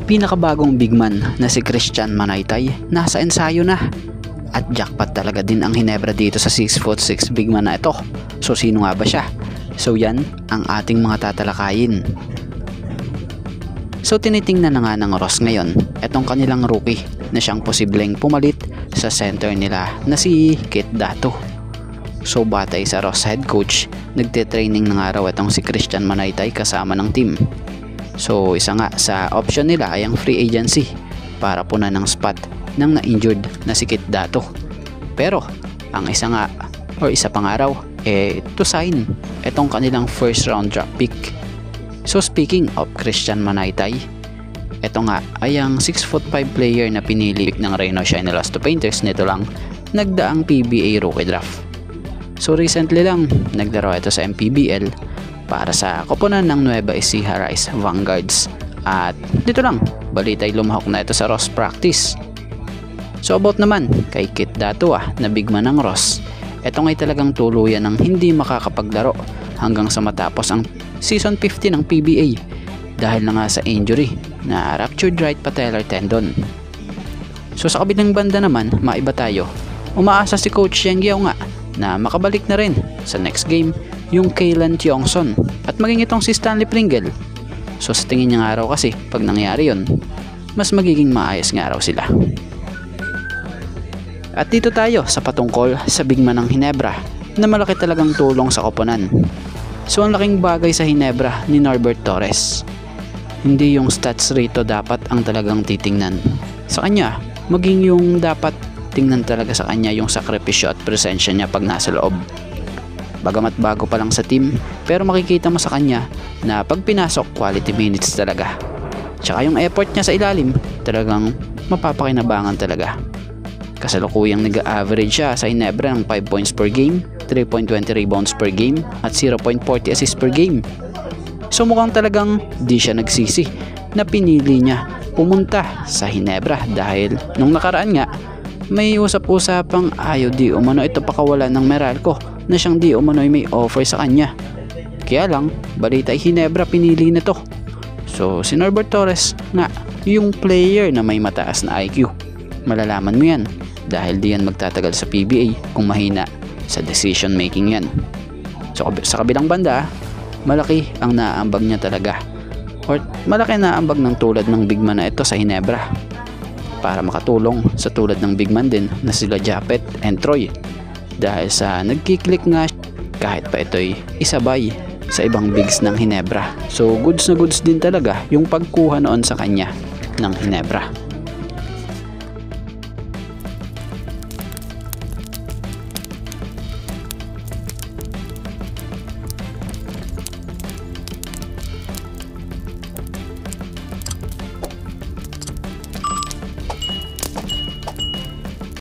pinakabagong big man na si Christian Manaytay nasa ensayo na. At jackpot talaga din ang Ginebra dito sa 6'6" big man na ito. So sino nga ba siya? So yan ang ating mga tatalakayin. So tinitingnan na nga ng Ross ngayon itong kanilang rookie na siyang posibleng pumalit sa center nila na si Kit Dato. So batay sa Ross head coach, nagte-training na nga raw itong si Christian Manaytay kasama ng team. So isa nga sa option nila ay ang free agency para punan ng spot ng na-injured na si Kit Dato. Pero ang isa pang araw to sign itong kanilang first round draft pick. So speaking of Christian Manaytay, ito nga ay ang 6'5" player na pinili ng Reno Shine Elasto Painters nito lang nagdaang PBA rookie draft. So recently lang naglaro ito sa MPBL para sa koponan ng Nueva Ecija Rice Vanguards. At dito lang balitay lumahok na ito sa Ross practice. So about naman kay Kit Dato na big man ng Ross, ito nga'y talagang tuluyan ng hindi makakapaglaro hanggang sa matapos ang season 50 ng PBA dahil na nga sa injury na ruptured right patellar tendon. So sa kabilang banda naman, maiba tayo. Umaasa si Coach Yang Yao nga na makabalik na rin sa next game yung Kaylan Tiongson at maging itong si Stanley Pringle. So sa tingin niya nga raw kasi pag nangyari yun, mas magiging maayos nga raw sila. At dito tayo sa patungkol sa big man ng Ginebra na malaki talagang tulong sa koponan. So ang laking bagay sa Ginebra ni Norbert Torres. Hindi yung stats rito dapat ang talagang titingnan sa kanya, maging yung dapat tingnan talaga sa kanya yung sakripisyo at presensya niya pag nasa loob. Bagamat bago pa lang sa team, pero makikita mo sa kanya na pag pinasok, quality minutes talaga. Tsaka yung effort niya sa ilalim, talagang mapapakinabangan talaga. Kasalukuyang nag-average siya sa Ginebra ng 5 points per game, 3.20 rebounds per game at 0.40 assists per game. So mukhang talagang di siya nagsisi na pinili niya pumunta sa Ginebra dahil nung nakaraan nga may usap-usapang ayaw di umano ito pakawala ng Meralco na siyang di umano'y may offer sa kanya. Kaya lang balita ay Ginebra pinili na to. So si Norbert Torres nga yung player na may mataas na IQ. Malalaman mo yan dahil di yan magtatagal sa PBA kung mahina sa decision making yan. So sa kabilang banda, malaki ang naaambag niya talaga, or malaki na ambag ng tulad ng big man na ito sa Ginebra para makatulong sa tulad ng big man din na sila Japet and Troy dahil sa nagkiklik nga kahit pa ito'y isabay sa ibang bigs ng Ginebra. So goods na goods din talaga yung pagkuha noon sa kanya ng Ginebra.